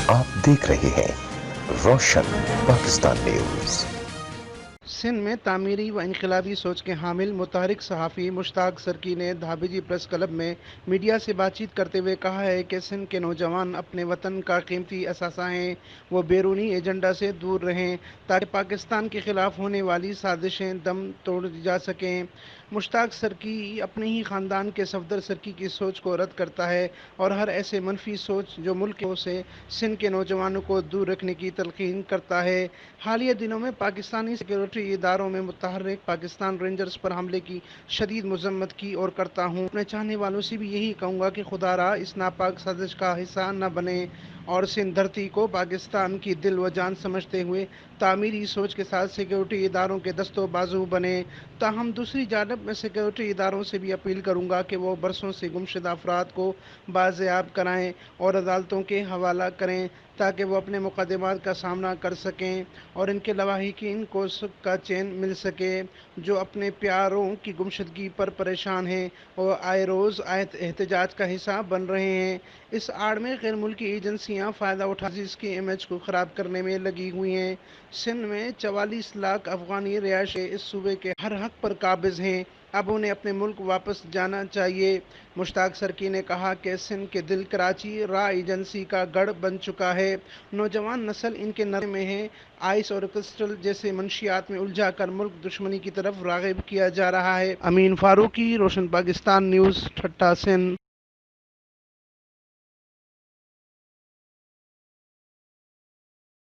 آپ دیکھ رہے ہیں روشن پاکستان نیوز۔ سندھ میں تعمیری و انقلابی سوچ کے حامل متحرک صحافی مشتاق سرکی نے دھابیجی پریس کلب میں میڈیا سے بات چیت کرتے ہوئے کہا ہے کہ سندھ کے نوجوان اپنے وطن کا قیمتی اثاثہ ہیں، وہ بیرونی ایجنڈا سے دور رہیں تاکہ پاکستان کے خلاف ہونے والی سازشیں دم توڑ جا سکیں۔ مشتاق سرکی اپنے ہی خاندان کے صفدر سرکی کی سوچ کو رد کرتا ہے اور ہر ایسے منفی سوچ جو ملک سے سندھ کے نوجوانوں کو دور رکھنے کی تلقین کرتا ہے۔ حالیہ دنوں میں پاکستانی سیکورٹی اداروں میں متحرک پاکستان رینجرز پر حملے کی شدید مذمت کی اور کرتا ہوں۔ اپنے چاہنے والوں سے بھی یہی کہوں گا کہ خدا را اس ناپاک سازش کا حصہ نہ بنیں اور سندھ دھرتی کو پاکستان کی دل و جان سمجھتے ہوئے تعمیری سوچ کے ساتھ سیکورٹی اداروں کے دست و بازو بنیں۔ تاہم دوسری جانب میں سیکورٹی اداروں سے بھی اپیل کروں گا کہ وہ برسوں سے گمشدہ افراد کو بازیاب کرائیں اور عدالتوں کے حوالہ کریں تاکہ وہ اپنے مقدمات کا سامنا کر سکیں اور ان کے لواحقین کو سکھ کا چین مل سکے جو اپنے پیاروں کی گمشدگی پر پریشان ہیں اور آئے روز احتجاج کا حصہ بن رہے ہیں۔ اس آڑ میں غیر ملکی ایجنسیاں فائدہ اٹھا عزیز کے امیج کو خراب کرنے میں لگی ہوئی ہیں۔ سندھ میں 44 لاکھ افغانی رہائشی اس صوبے کے ہر حق پر قابض ہیں، اب انہیں اپنے ملک واپس جانا چاہیے۔ مشتاق سرکی نے کہا کہ سندھ کے دل کراچی را ایجنسی کا گڑھ بن چکا ہے، نوجوان نسل ان کے نظر میں ہے، آئس اور کرسٹل جیسے منشیات میں الجھا کر ملک دشمنی کی طرف راغب کیا جا رہا ہے۔ امین فاروقی، روشن پاکستان نیوز، ٹھٹہ سندھ۔